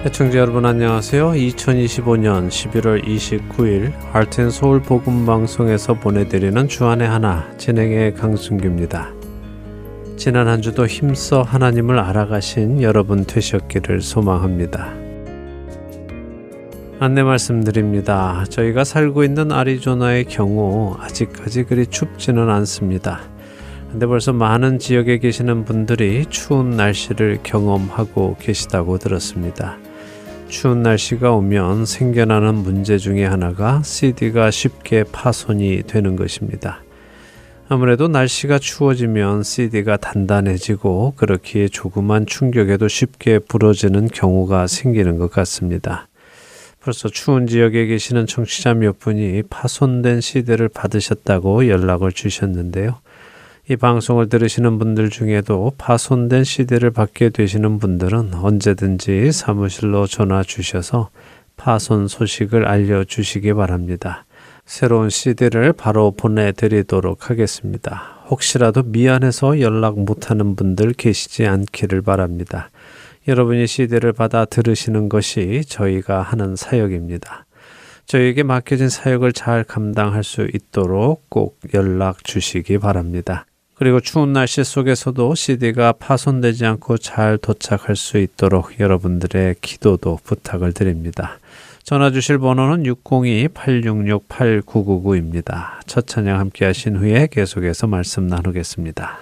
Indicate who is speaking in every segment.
Speaker 1: 시청자 여러분 안녕하세요. 2025년 11월 29일 하트앤소울 복음방송에서 보내드리는 주안의 하나 진행의 강순규입니다. 지난 한 주도 힘써 하나님을 알아가신 여러분 되셨기를 소망합니다. 안내 말씀드립니다. 저희가 살고 있는 애리조나의 경우 아직까지 그리 춥지는 않습니다. 근데 벌써 많은 지역에 계시는 분들이 추운 날씨를 경험하고 계시다고 들었습니다. 추운 날씨가 오면 생겨나는 문제 중에 하나가 CD가 쉽게 파손이 되는 것입니다. 아무래도 날씨가 추워지면 CD가 단단해지고 그렇기에 조그만 충격에도 쉽게 부러지는 경우가 생기는 것 같습니다. 벌써 추운 지역에 계시는 청취자 몇 분이 파손된 CD를 받으셨다고 연락을 주셨는데요. 이 방송을 들으시는 분들 중에도 파손된 CD를 받게 되시는 분들은 언제든지 사무실로 전화 주셔서 파손 소식을 알려주시기 바랍니다. 새로운 CD를 바로 보내드리도록 하겠습니다. 혹시라도 미안해서 연락 못하는 분들 계시지 않기를 바랍니다. 여러분이 CD를 받아 들으시는 것이 저희가 하는 사역입니다. 저희에게 맡겨진 사역을 잘 감당할 수 있도록 꼭 연락 주시기 바랍니다. 그리고 추운 날씨 속에서도 CD가 파손되지 않고 잘 도착할 수 있도록 여러분들의 기도도 부탁을 드립니다. 전화 주실 번호는 602-866-8999입니다. 첫 찬양 함께 하신 후에 계속해서 말씀 나누겠습니다.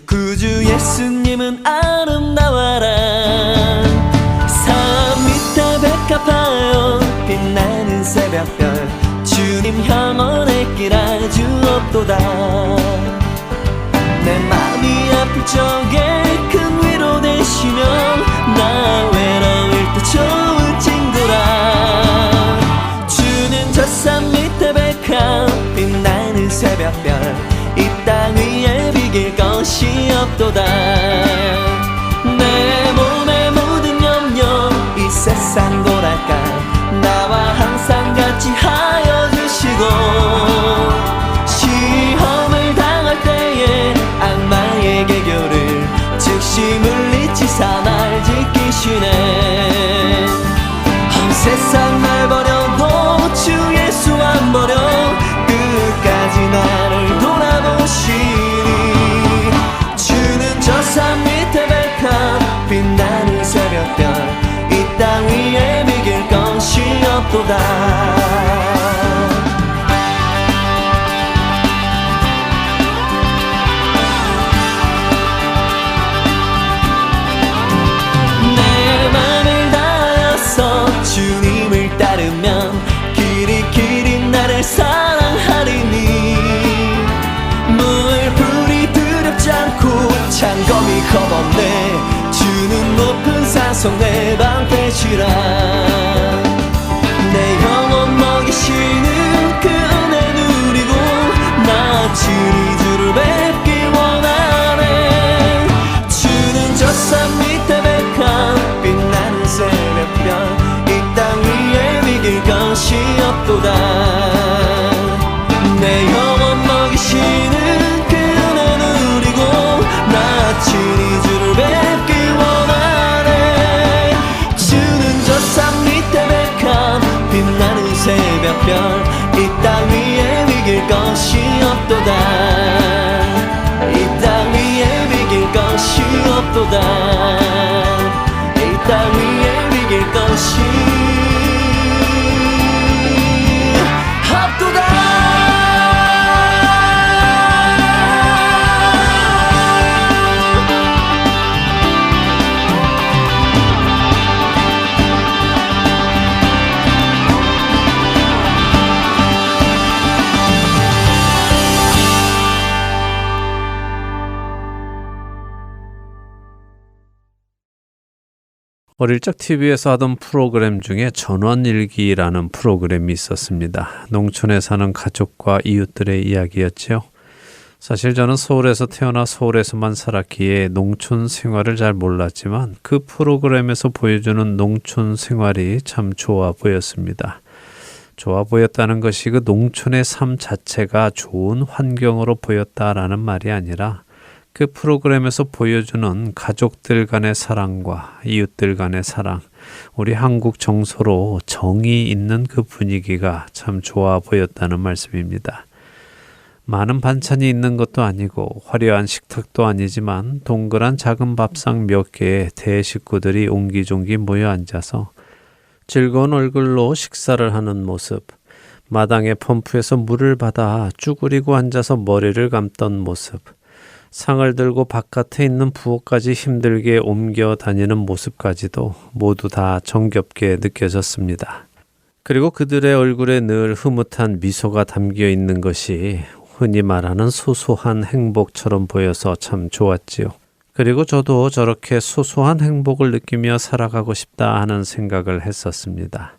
Speaker 2: 구주 예수님은 아름다워라. 산 밑에 백합하여 빛나는 새벽별 주님 영원의 길 아주 없도다. 내 마음이 아플 적에 큰 위로 되시며 나 외로울 때 좋은 친구라. 주는 저 산 밑에 백합 빛나는 새벽별 이 땅 위에 비길 것이 없도다. 내 몸의 모든 염려 이 세상 고랄까 나와 항상 같이 하여 주시고 시험을 당할 때에 악마의 계교를 즉시 물리치사 날 지키시네. 온 세상 날 버려도 주 예수 안 버려 끝까지 나를 없도다. 주님을 따르면 길이 나를 사랑하리니 물불이 두렵지 않고 창검이 겁없네. 주는 높은 산성 내 방패시라. 내 영혼 먹이시는 그 은혜 누리고 나중에 주를 뵙기 원하네. 주는 저 산 밑에 백한 빛나는 새벽별 땅 위에 이길 것이 없도다. 내 영혼 먹이시는 그 은혜 누리고 나중에 주를 뵙기 원하네. 주는 저 산 밑에 백한 빛나는 새벽별 이 땅 위에 이길 것이 없도다. 이 땅 위에 이길 것이 없도다. 이 땅 위에 이길 것이
Speaker 1: 어릴 적 TV에서 하던 프로그램 중에 전원일기라는 프로그램이 있었습니다. 농촌에 사는 가족과 이웃들의 이야기였지요. 사실 저는 서울에서 태어나 서울에서만 살았기에 농촌 생활을 잘 몰랐지만 그 프로그램에서 보여주는 농촌 생활이 참 좋아 보였습니다. 좋아 보였다는 것이 그 농촌의 삶 자체가 좋은 환경으로 보였다라는 말이 아니라 그 프로그램에서 보여주는 가족들 간의 사랑과 이웃들 간의 사랑, 우리 한국 정서로 정이 있는 그 분위기가 참 좋아 보였다는 말씀입니다. 많은 반찬이 있는 것도 아니고 화려한 식탁도 아니지만 동그란 작은 밥상 몇 개에 대식구들이 옹기종기 모여 앉아서 즐거운 얼굴로 식사를 하는 모습, 마당에 펌프에서 물을 받아 쭈그리고 앉아서 머리를 감던 모습, 상을 들고 바깥에 있는 부엌까지 힘들게 옮겨 다니는 모습까지도 모두 다 정겹게 느껴졌습니다. 그리고 그들의 얼굴에 늘 흐뭇한 미소가 담겨 있는 것이 흔히 말하는 소소한 행복처럼 보여서 참 좋았지요. 그리고 저도 저렇게 소소한 행복을 느끼며 살아가고 싶다 하는 생각을 했었습니다.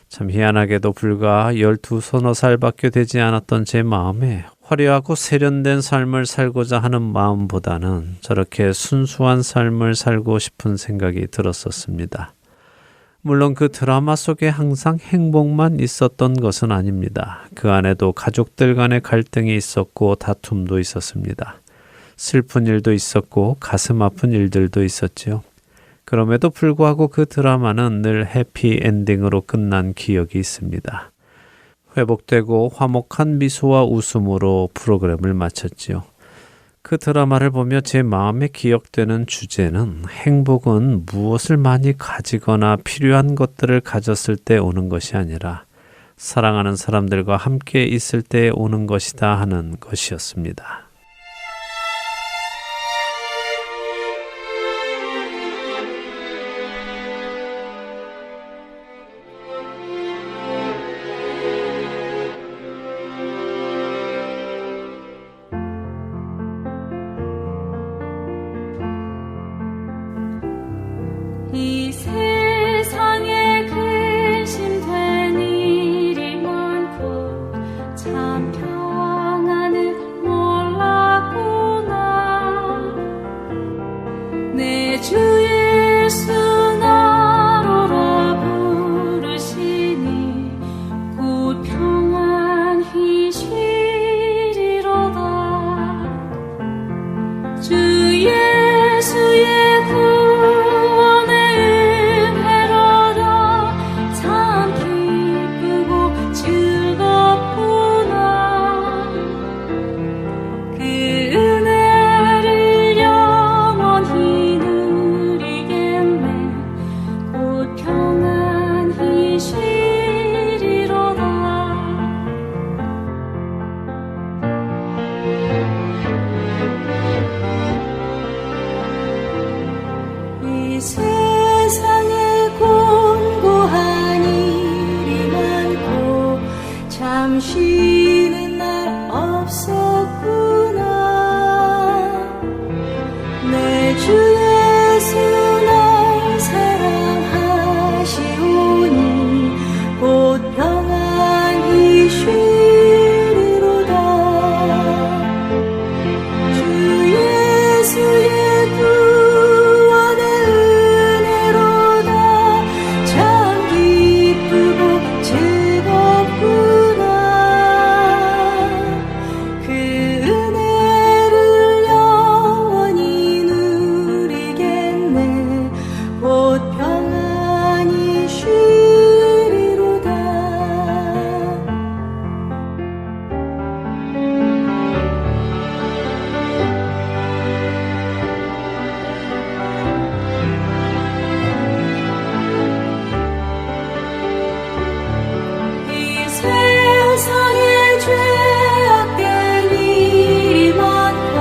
Speaker 1: 참 희한하게도 불과 12~13살밖에 되지 않았던 제 마음에 화려하고 세련된 삶을 살고자 하는 마음보다는 저렇게 순수한 삶을 살고 싶은 생각이 들었었습니다. 물론 그 드라마 속에 항상 행복만 있었던 것은 아닙니다. 그 안에도 가족들 간의 갈등이 있었고 다툼도 있었습니다. 슬픈 일도 있었고 가슴 아픈 일들도 있었지요. 그럼에도 불구하고 그 드라마는 늘 해피엔딩으로 끝난 기억이 있습니다. 회복되고 화목한 미소와 웃음으로 프로그램을 마쳤지요. 그 드라마를 보며 제 마음에 기억되는 주제는 행복은 무엇을 많이 가지거나 필요한 것들을 가졌을 때 오는 것이 아니라 사랑하는 사람들과 함께 있을 때 오는 것이다 하는 것이었습니다.
Speaker 3: 이 세상에 근심된 일이 많고 참 평안을 몰라 이 세상에 곤고한 일이 많고 참 쉬는 날 없었구나. 내 주 예수 날 사랑하시오니 곧 평안히 쉬리로다. 주 예수의 구원의 은혜로다. 참 기쁘고 즐겁구나. 그 은혜를 영원히 누리겠네. 곧 평안히 쉬리로다. 이 세상에 죄악된 일이 많고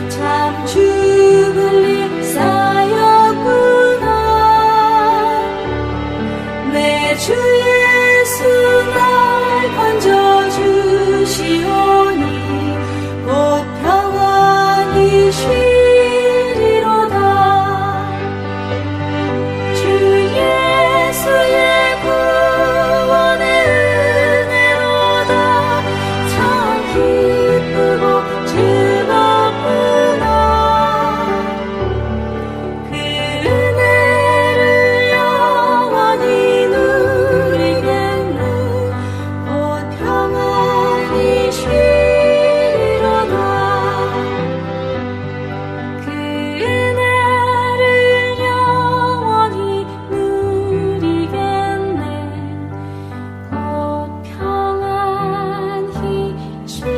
Speaker 3: 참 죽을 일 쌓였구나. 내 주 예수 날 건져주시오니 곧 평안히 쉬리로다. 주 예수의 구원의 은혜로다. 참 기쁘고 즐겁구나. 그 은혜를 영원히 누리겠네. 곧 평안히 쉬리로다. 그 은혜를 영원히 누리겠네. 곧 평안히 쉬리로다.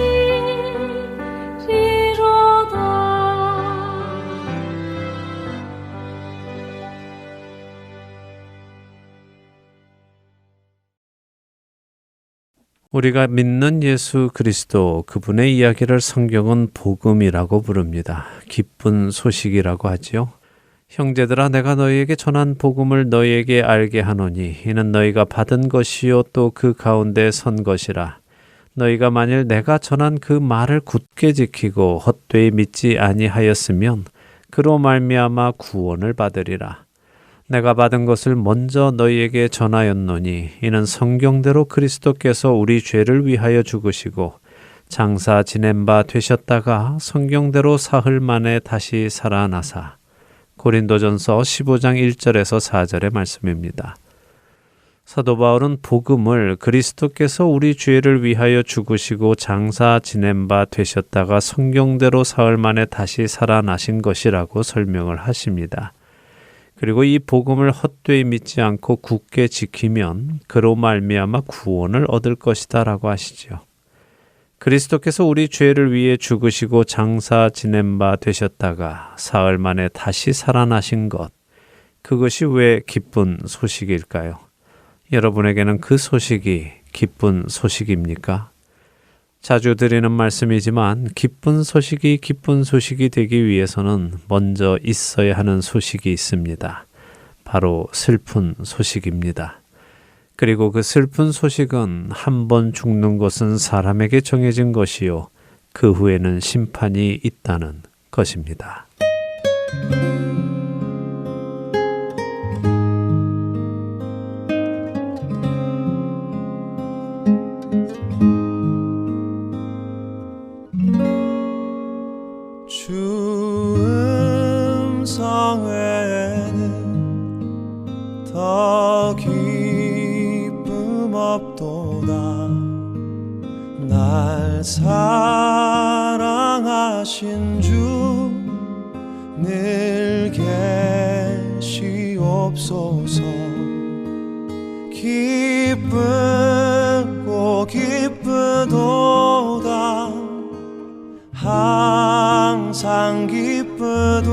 Speaker 1: 우리가 믿는 예수 그리스도 그분의 이야기를 성경은 복음이라고 부릅니다. 기쁜 소식이라고 하지요. 형제들아 내가 너희에게 전한 복음을 너희에게 알게 하노니 이는 너희가 받은 것이요 또 그 가운데 선 것이라. 너희가 만일 내가 전한 그 말을 굳게 지키고 헛되이 믿지 아니하였으면 그로 말미암아 구원을 받으리라. 내가 받은 것을 먼저 너희에게 전하였노니 이는 성경대로 그리스도께서 우리 죄를 위하여 죽으시고 장사 지낸 바 되셨다가 성경대로 사흘 만에 다시 살아나사. 고린도전서 15장 1절에서 4절의 말씀입니다. 사도 바울은 복음을 그리스도께서 우리 죄를 위하여 죽으시고 장사 지낸 바 되셨다가 성경대로 사흘 만에 다시 살아나신 것이라고 설명을 하십니다. 그리고 이 복음을 헛되이 믿지 않고 굳게 지키면 그로 말미암아 구원을 얻을 것이다라고 하시죠. 그리스도께서 우리 죄를 위해 죽으시고 장사 지낸 바 되셨다가 사흘 만에 다시 살아나신 것, 그것이 왜 기쁜 소식일까요? 여러분에게는 그 소식이 기쁜 소식입니까? 자주 드리는 말씀이지만 기쁜 소식이 되기 위해서는 먼저 있어야 하는 소식이 있습니다. 바로 슬픈 소식입니다. 그리고 그 슬픈 소식은 한 번 죽는 것은 사람에게 정해진 것이요. 그 후에는 심판이 있다는 것입니다.
Speaker 4: 주 음성 외에는 더 기쁨 없도다. 날 사랑하신 주 늘 계시옵소서. 기쁘고 기쁘도다. 항상 기쁘도다.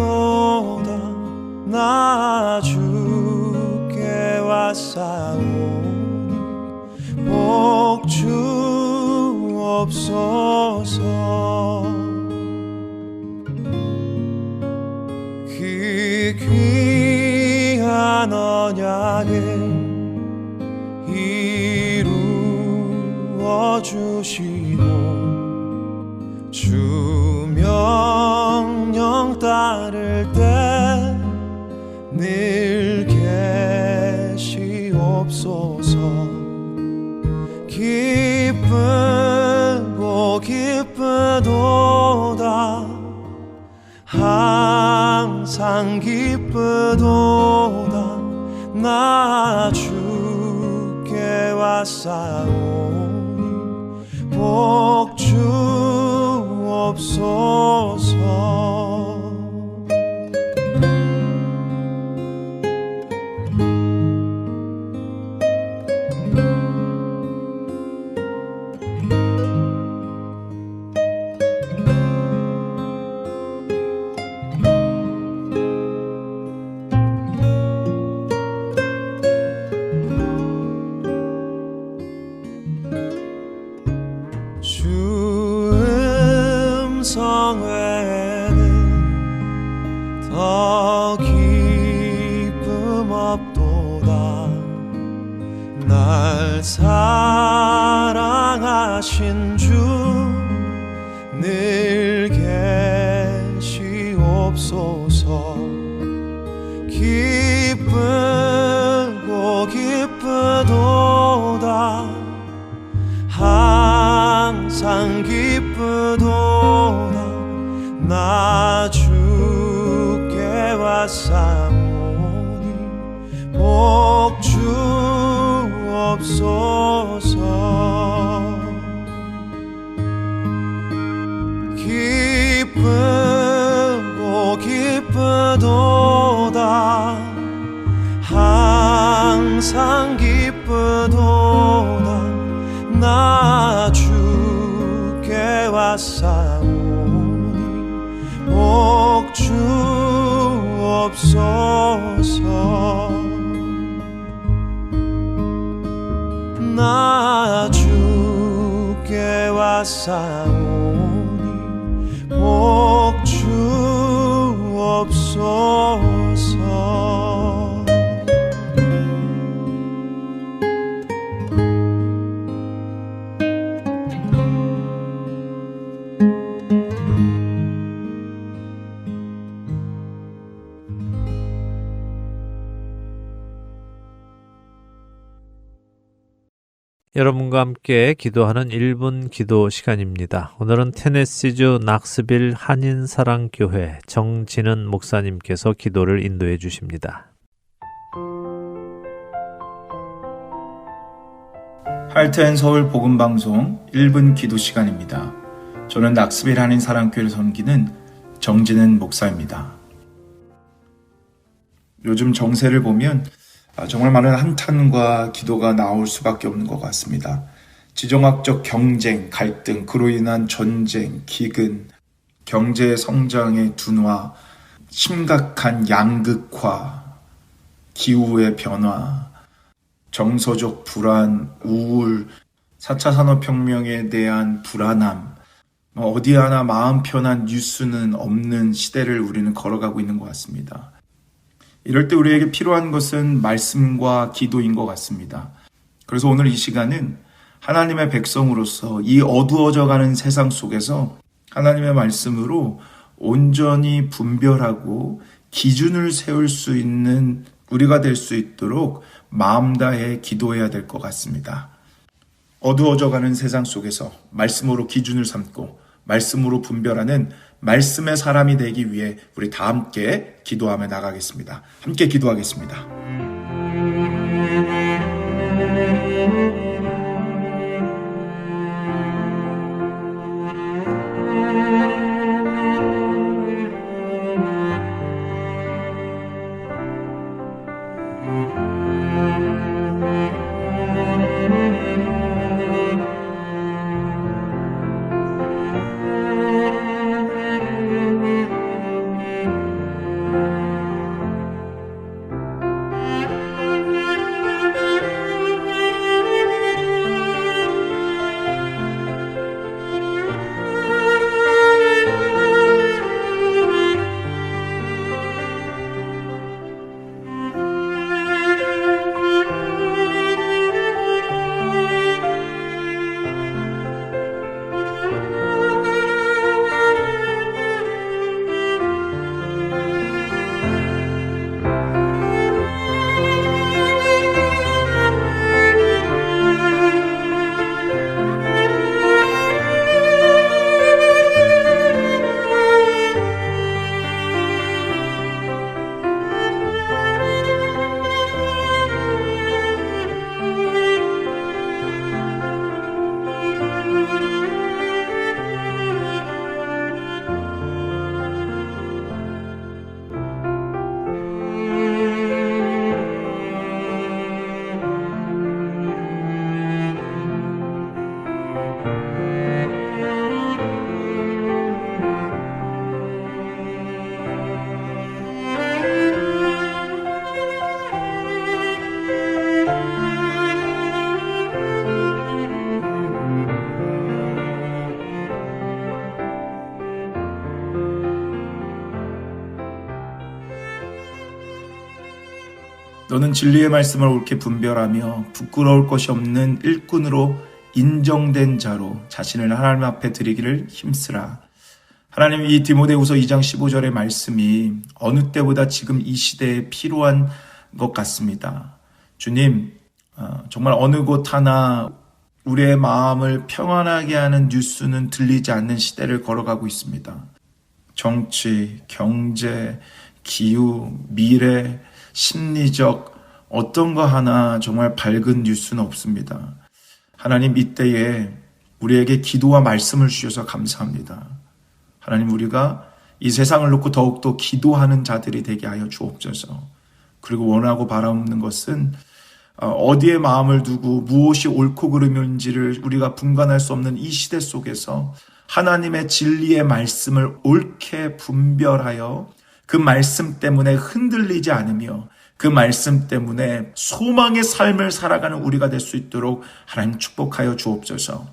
Speaker 4: 나 주께 왔사오니 복 주옵소서. 그 언약을 이루어 주시고 주 명령 따를 때 늘 계시옵소서. 기쁘고 기쁘도다 항상 기쁘도다 나 주께 왔사오니 복 주옵소서. 외에는 더 기쁨 없도다. 날 사랑하신 주 늘 계시옵소서. 기쁘고 기쁘도다 항상 기쁘도다 나 주께 왔사오니 복 주옵소서. 기쁘고 기쁘도다 항상 기쁘도다 나 주께 왔사오니 복 주옵소서. 나 주께 왔사오니 복 주옵소서.
Speaker 1: 여러분과 함께 기도하는 1분 기도 시간입니다. 오늘은 테네시주 낙스빌 한인사랑교회 정진은 목사님께서 기도를 인도해 주십니다.
Speaker 5: 할텐 서울 복음방송 1분 기도 시간입니다. 저는 낙스빌 한인사랑교회를 섬기는 정진은 목사입니다. 요즘 정세를 보면 정말 많은 한탄과 기도가 나올 수밖에 없는 것 같습니다. 지정학적 경쟁, 갈등, 그로 인한 전쟁, 기근, 경제 성장의 둔화, 심각한 양극화, 기후의 변화, 정서적 불안, 우울, 4차 산업혁명에 대한 불안함, 어디 하나 마음 편한 뉴스는 없는 시대를 우리는 걸어가고 있는 것 같습니다. 이럴 때 우리에게 필요한 것은 말씀과 기도인 것 같습니다. 그래서 오늘 이 시간은 하나님의 백성으로서 이 어두워져가는 세상 속에서 하나님의 말씀으로 온전히 분별하고 기준을 세울 수 있는 우리가 될 수 있도록 마음 다해 기도해야 될 것 같습니다. 어두워져가는 세상 속에서 말씀으로 기준을 삼고 말씀으로 분별하는 말씀의 사람이 되기 위해 우리 다 함께 기도하며 나가겠습니다. 함께 기도하겠습니다. 너는 진리의 말씀을 옳게 분별하며 부끄러울 것이 없는 일꾼으로 인정된 자로 자신을 하나님 앞에 드리기를 힘쓰라. 하나님, 이 디모데후서 2장 15절의 말씀이 어느 때보다 지금 이 시대에 필요한 것 같습니다. 주님, 정말 어느 곳 하나 우리의 마음을 평안하게 하는 뉴스는 들리지 않는 시대를 걸어가고 있습니다. 정치, 경제, 기후, 미래, 심리적 어떤 거 하나 정말 밝은 뉴스는 없습니다. 하나님, 이때에 우리에게 기도와 말씀을 주셔서 감사합니다. 하나님, 우리가 이 세상을 놓고 더욱더 기도하는 자들이 되게 하여 주옵소서. 그리고 원하고 바라는 것은 어디에 마음을 두고 무엇이 옳고 그름인지를 우리가 분간할 수 없는 이 시대 속에서 하나님의 진리의 말씀을 옳게 분별하여 그 말씀 때문에 흔들리지 않으며 그 말씀 때문에 소망의 삶을 살아가는 우리가 될 수 있도록 하나님 축복하여 주옵소서.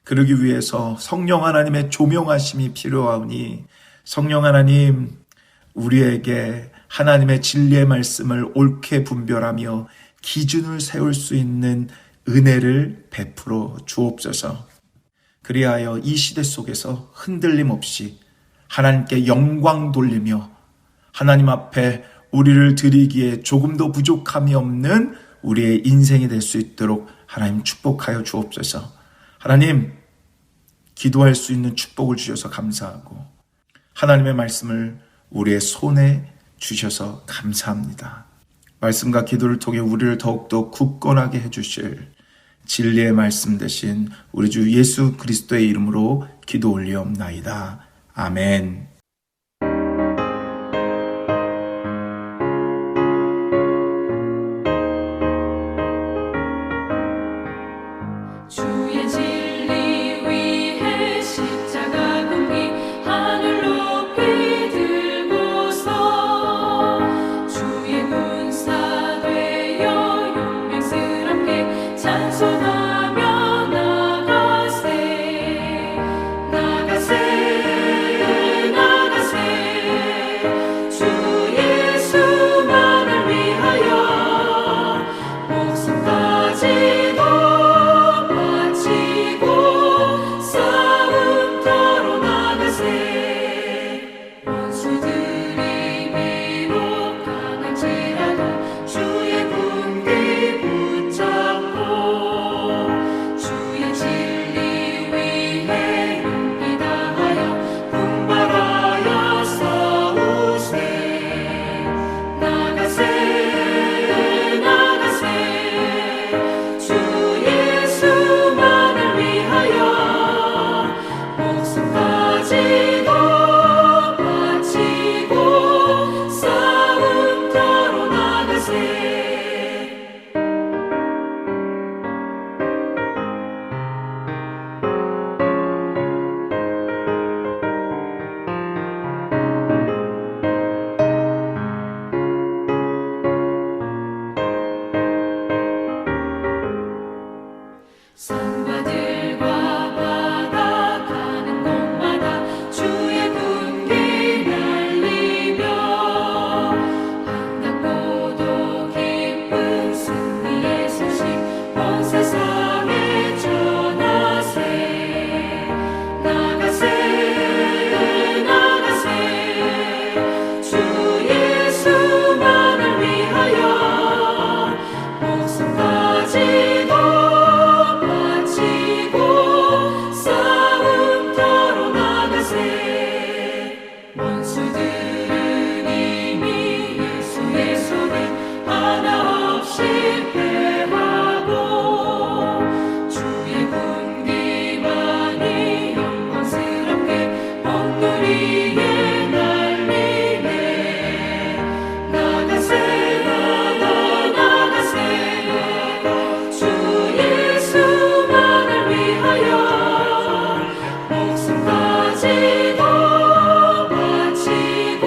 Speaker 5: 그러기 위해서 성령 하나님의 조명하심이 필요하오니 성령 하나님, 우리에게 하나님의 진리의 말씀을 옳게 분별하며 기준을 세울 수 있는 은혜를 베풀어 주옵소서. 그리하여 이 시대 속에서 흔들림 없이 하나님께 영광 돌리며 하나님 앞에 우리를 드리기에 조금도 부족함이 없는 우리의 인생이 될 수 있도록 하나님 축복하여 주옵소서. 하나님, 기도할 수 있는 축복을 주셔서 감사하고 하나님의 말씀을 우리의 손에 주셔서 감사합니다. 말씀과 기도를 통해 우리를 더욱더 굳건하게 해주실 진리의 말씀 대신 우리 주 예수 그리스도의 이름으로 기도 올리옵나이다. 아멘.
Speaker 3: 주의 진리 위해 십자가 공기 하늘 높이 들고서 주의 군사 되어 용맹스럽게 찬송하며 나가세 나가세 나가세 주 예수만을 위하여 목숨까지도 싸움터로 나가세 원수들이 비록 강할지라도 주의 군기 붙잡고 주의 진리 위해 용기 다하여 분발하여 싸우세 나가세 나가세 주 예수만을 위하여 목숨까지도 바치고 싸움터로 나가세 산과들과 바다 가는 곳마다 주의 군기 날리며 한답고도 기쁜 승리의 소식 온 세상에 전하세 나가세 나가세 주 예수만을 위하여 목숨까지도 바치고 싸움터로 나가세 원수들은 이미 예수의 손에 하나 없이 패하고 주의 군기만이 영광스럽게 옥누리에 날리네 나가세 나가세 주 예수만을 위하여 목숨까지도 바치고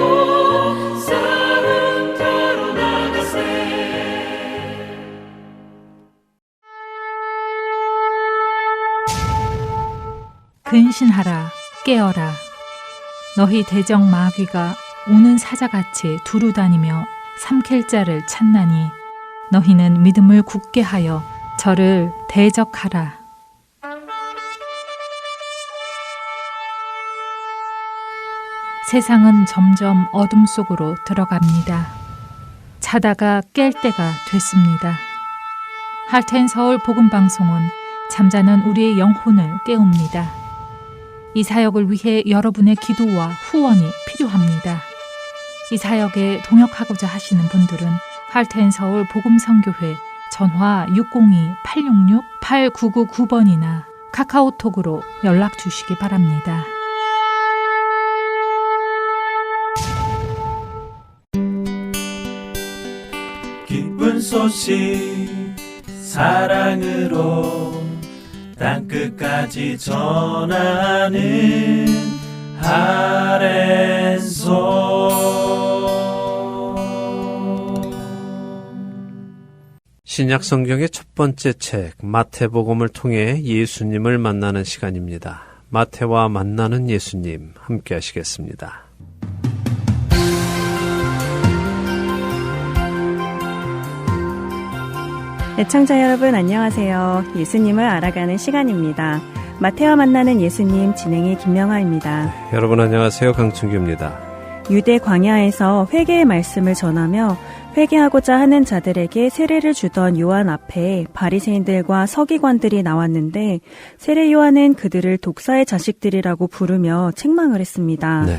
Speaker 3: 싸움터로 나가세
Speaker 6: 근신하라 깨어라 너희 대적 마귀가 우는 사자같이 두루다니며 삼킬 자를 찾나니 너희는 믿음을 굳게 하여 저를 대적하라. 세상은 점점 어둠 속으로 들어갑니다. 자다가 깰 때가 됐습니다. 할텐 서울 복음방송은 잠자는 우리의 영혼을 깨웁니다. 이 사역을 위해 여러분의 기도와 후원이 필요합니다. 이 사역에 동역하고자 하시는 분들은 할텐 서울 복음선교회 전화 602-866-8999번이나 카카오톡으로 연락 주시기 바랍니다.
Speaker 4: 기쁜 소식 사랑으로 땅끝까지 전하는
Speaker 1: 신약 성경의 첫 번째 책 마태복음을 통해 예수님을 만나는 시간입니다. 마태와 만나는 예수님 함께 하시겠습니다.
Speaker 7: 애청자 여러분 안녕하세요. 예수님을 알아가는 시간입니다. 마태와 만나는 예수님 진행의 김명아입니다.
Speaker 1: 여러분 안녕하세요. 강충규입니다.
Speaker 7: 유대 광야에서 회개의 말씀을 전하며 회개하고자 하는 자들에게 세례를 주던 요한 앞에 바리새인들과 서기관들이 나왔는데 세례 요한은 그들을 독사의 자식들이라고 부르며 책망을 했습니다.
Speaker 1: 네.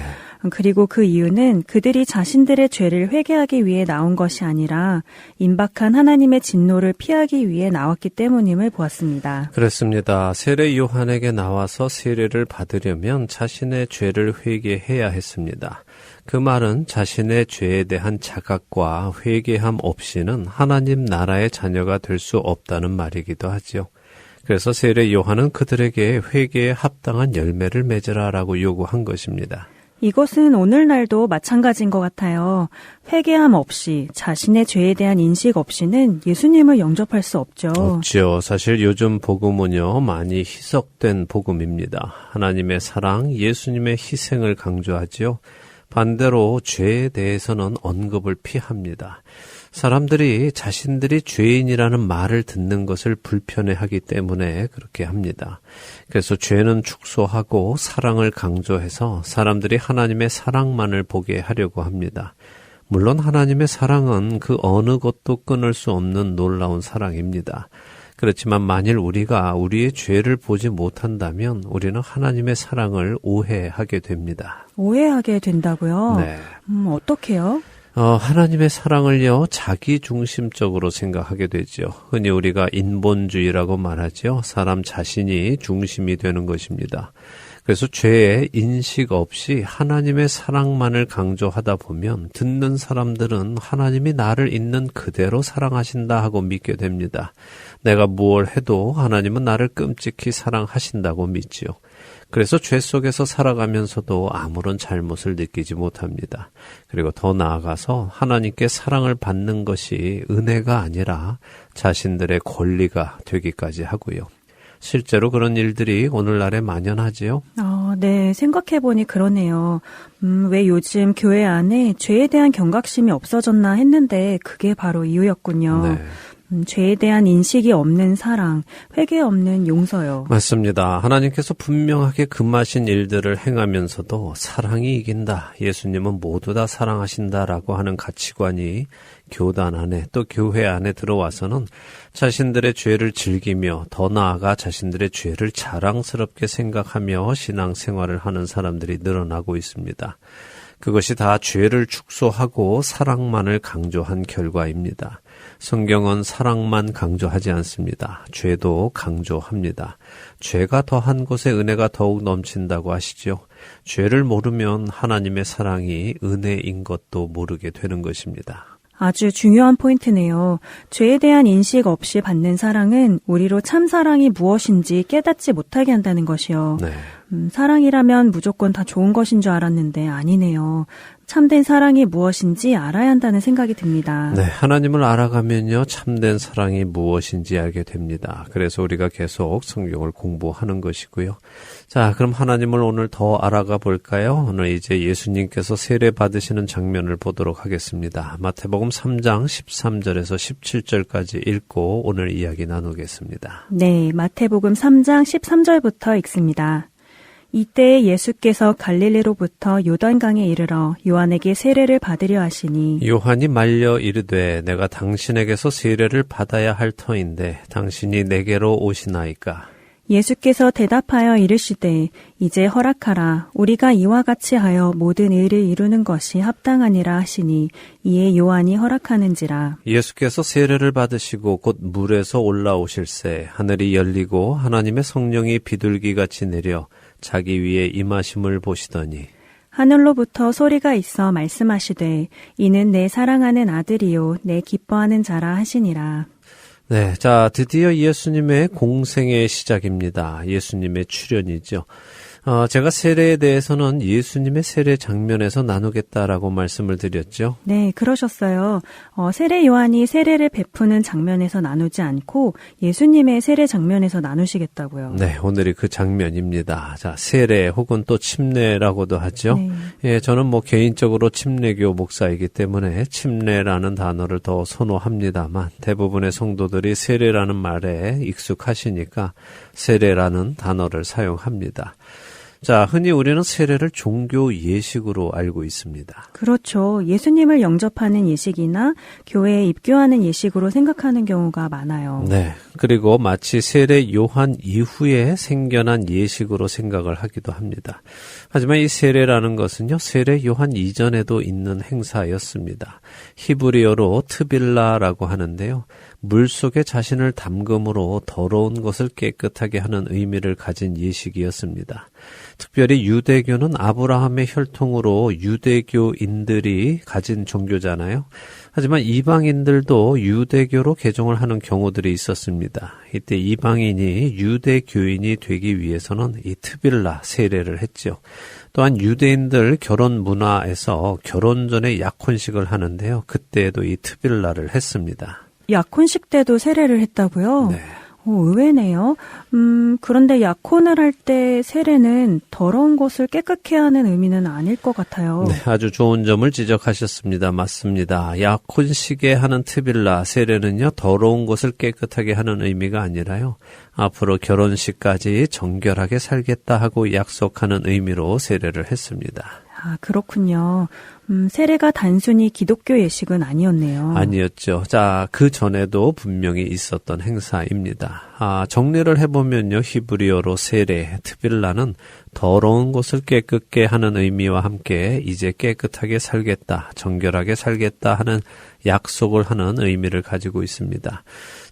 Speaker 7: 그리고 그 이유는 그들이 자신들의 죄를 회개하기 위해 나온 것이 아니라 임박한 하나님의 진노를 피하기 위해 나왔기 때문임을 보았습니다.
Speaker 1: 그렇습니다. 세례 요한에게 나와서 세례를 받으려면 자신의 죄를 회개해야 했습니다. 그 말은 자신의 죄에 대한 자각과 회개함 없이는 하나님 나라의 자녀가 될 수 없다는 말이기도 하지요. 그래서 세례 요한은 그들에게 회개에 합당한 열매를 맺으라라고 요구한 것입니다.
Speaker 7: 이것은 오늘날도 마찬가지인 것 같아요. 회개함 없이 자신의 죄에 대한 인식 없이는 예수님을 영접할 수 없죠.
Speaker 1: 없죠. 사실 요즘 복음은요 많이 희석된 복음입니다. 하나님의 사랑, 예수님의 희생을 강조하지요. 반대로 죄에 대해서는 언급을 피합니다. 사람들이 자신들이 죄인이라는 말을 듣는 것을 불편해하기 때문에 그렇게 합니다. 그래서 죄는 축소하고 사랑을 강조해서 사람들이 하나님의 사랑만을 보게 하려고 합니다. 물론 하나님의 사랑은 그 어느 것도 끊을 수 없는 놀라운 사랑입니다. 그렇지만 만일 우리가 우리의 죄를 보지 못한다면 우리는 하나님의 사랑을 오해하게 됩니다.
Speaker 7: 오해하게 된다고요?
Speaker 1: 네.
Speaker 7: 어떻게요?
Speaker 1: 하나님의 사랑을요, 자기 중심적으로 생각하게 되죠. 흔히 우리가 인본주의라고 말하죠. 사람 자신이 중심이 되는 것입니다. 그래서 죄의 인식 없이 하나님의 사랑만을 강조하다 보면 듣는 사람들은 하나님이 나를 있는 그대로 사랑하신다 하고 믿게 됩니다. 내가 무엇을 해도 하나님은 나를 끔찍히 사랑하신다고 믿지요. 그래서 죄 속에서 살아가면서도 아무런 잘못을 느끼지 못합니다. 그리고 더 나아가서 하나님께 사랑을 받는 것이 은혜가 아니라 자신들의 권리가 되기까지 하고요. 실제로 그런 일들이 오늘날에 만연하지요?
Speaker 7: 네. 생각해보니 그러네요. 왜 요즘 교회 안에 죄에 대한 경각심이 없어졌나 했는데 그게 바로 이유였군요.
Speaker 1: 네.
Speaker 7: 죄에 대한 인식이 없는 사랑, 회개 없는 용서요.
Speaker 1: 맞습니다. 하나님께서 분명하게 금하신 일들을 행하면서도 사랑이 이긴다. 예수님은 모두 다 사랑하신다라고 하는 가치관이 교단 안에 또 교회 안에 들어와서는 자신들의 죄를 즐기며 더 나아가 자신들의 죄를 자랑스럽게 생각하며 신앙생활을 하는 사람들이 늘어나고 있습니다. 그것이 다 죄를 축소하고 사랑만을 강조한 결과입니다. 성경은 사랑만 강조하지 않습니다. 죄도 강조합니다. 죄가 더한 곳에 은혜가 더욱 넘친다고 하시죠. 죄를 모르면 하나님의 사랑이 은혜인 것도 모르게 되는 것입니다.
Speaker 7: 아주 중요한 포인트네요. 죄에 대한 인식 없이 받는 사랑은 우리로 참 사랑이 무엇인지 깨닫지 못하게 한다는 것이요.
Speaker 1: 네.
Speaker 7: 사랑이라면 무조건 다 좋은 것인 줄 알았는데 아니네요. 참된 사랑이 무엇인지 알아야 한다는 생각이 듭니다.
Speaker 1: 네, 하나님을 알아가면요, 참된 사랑이 무엇인지 알게 됩니다. 그래서 우리가 계속 성경을 공부하는 것이고요. 자, 그럼 하나님을 오늘 더 알아가 볼까요? 오늘 이제 예수님께서 세례 받으시는 장면을 보도록 하겠습니다. 마태복음 3장 13절에서 17절까지 읽고 오늘 이야기 나누겠습니다.
Speaker 7: 네, 마태복음 3장 13절부터 읽습니다. 이때 예수께서 갈릴리로부터 요단강에 이르러 요한에게 세례를 받으려 하시니
Speaker 1: 요한이 말려 이르되 내가 당신에게서 세례를 받아야 할 터인데 당신이 내게로 오시나이까?
Speaker 7: 예수께서 대답하여 이르시되 이제 허락하라 우리가 이와 같이 하여 모든 의를 이루는 것이 합당하니라 하시니 이에 요한이 허락하는지라.
Speaker 1: 예수께서 세례를 받으시고 곧 물에서 올라오실새 하늘이 열리고 하나님의 성령이 비둘기같이 내려 자기 위에 임하심을 보시더니
Speaker 7: 하늘로부터 소리가 있어 말씀하시되 이는 내 사랑하는 아들이요 내 기뻐하는 자라 하시니라.
Speaker 1: 네, 자, 드디어 예수님의 공생의 시작입니다. 예수님의 출현이죠. 제가 세례에 대해서는 예수님의 세례 장면에서 나누겠다라고 말씀을 드렸죠.
Speaker 7: 네, 그러셨어요. 세례 요한이 세례를 베푸는 장면에서 나누지 않고 예수님의 세례 장면에서 나누시겠다고요.
Speaker 1: 네, 오늘이 그 장면입니다. 자, 세례 혹은 또 침례라고도 하죠.
Speaker 7: 네.
Speaker 1: 예, 저는 개인적으로 침례교 목사이기 때문에 침례라는 단어를 더 선호합니다만 대부분의 성도들이 세례라는 말에 익숙하시니까 세례라는 단어를 사용합니다. 자, 흔히 우리는 세례를 종교 예식으로 알고 있습니다.
Speaker 7: 그렇죠. 예수님을 영접하는 예식이나 교회에 입교하는 예식으로 생각하는 경우가 많아요.
Speaker 1: 네. 그리고 마치 세례 요한 이후에 생겨난 예식으로 생각을 하기도 합니다. 하지만 이 세례라는 것은요, 세례 요한 이전에도 있는 행사였습니다. 히브리어로 트빌라라고 하는데요. 물 속에 자신을 담금으로 더러운 것을 깨끗하게 하는 의미를 가진 예식이었습니다. 특별히 유대교는 아브라함의 혈통으로 유대교인들이 가진 종교잖아요. 하지만 이방인들도 유대교로 개종을 하는 경우들이 있었습니다. 이때 이방인이 유대교인이 되기 위해서는 이 트빌라 세례를 했죠. 또한 유대인들 결혼 문화에서 결혼 전에 약혼식을 하는데요. 그때에도 이 트빌라를 했습니다.
Speaker 7: 약혼식 때도 세례를 했다고요?
Speaker 1: 네.
Speaker 7: 의외네요. 그런데 약혼을 할 때 세례는 더러운 것을 깨끗게 하는 의미는 아닐 것 같아요.
Speaker 1: 네, 아주 좋은 점을 지적하셨습니다. 맞습니다. 약혼식에 하는 트빌라 세례는요, 더러운 것을 깨끗하게 하는 의미가 아니라요, 앞으로 결혼식까지 정결하게 살겠다 하고 약속하는 의미로 세례를 했습니다.
Speaker 7: 아, 그렇군요. 세례가 단순히 기독교 예식은 아니었네요.
Speaker 1: 아니었죠. 자, 그 전에도 분명히 있었던 행사입니다. 정리를 해보면요. 히브리어로 세례, 트빌라는 더러운 것을 깨끗게 하는 의미와 함께 이제 깨끗하게 살겠다, 정결하게 살겠다 하는 약속을 하는 의미를 가지고 있습니다.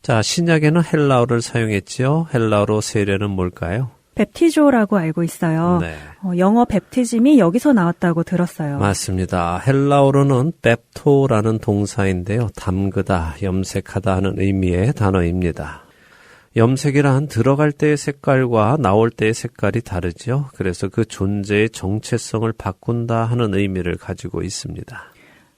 Speaker 1: 자, 신약에는 헬라어를 사용했지요. 헬라어로 세례는 뭘까요?
Speaker 7: 뵙티조라고 알고 있어요.
Speaker 1: 네.
Speaker 7: 영어 뵙티즘이 여기서 나왔다고 들었어요.
Speaker 1: 맞습니다. 헬라어로는 뺍토라는 동사인데요. 담그다, 염색하다 하는 의미의 단어입니다. 염색이란 들어갈 때의 색깔과 나올 때의 색깔이 다르죠. 그래서 그 존재의 정체성을 바꾼다 하는 의미를 가지고 있습니다.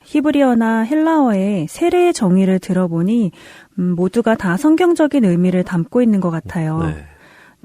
Speaker 7: 히브리어나 헬라어의 세례의 정의를 들어보니 모두가 다 성경적인 의미를 담고 있는 것 같아요.
Speaker 1: 네.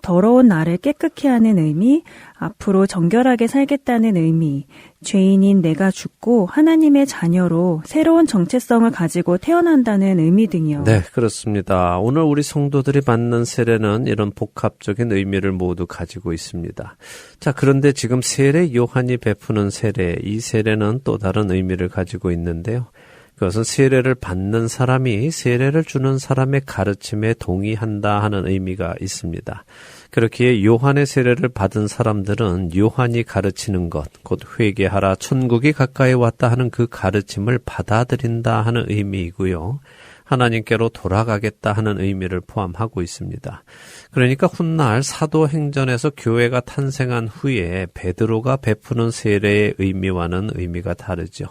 Speaker 7: 더러운 나를 깨끗게 하는 의미, 앞으로 정결하게 살겠다는 의미, 죄인인 내가 죽고 하나님의 자녀로 새로운 정체성을 가지고 태어난다는 의미 등이요.
Speaker 1: 네, 그렇습니다. 오늘 우리 성도들이 받는 세례는 이런 복합적인 의미를 모두 가지고 있습니다. 자, 그런데 지금 세례 요한이 베푸는 세례, 이 세례는 또 다른 의미를 가지고 있는데요. 그것은 세례를 받는 사람이 세례를 주는 사람의 가르침에 동의한다 하는 의미가 있습니다. 그렇기에 요한의 세례를 받은 사람들은 요한이 가르치는 것, 곧 회개하라 천국이 가까이 왔다 하는 그 가르침을 받아들인다 하는 의미이고요. 하나님께로 돌아가겠다 하는 의미를 포함하고 있습니다. 그러니까 훗날 사도행전에서 교회가 탄생한 후에 베드로가 베푸는 세례의 의미와는 의미가 다르죠.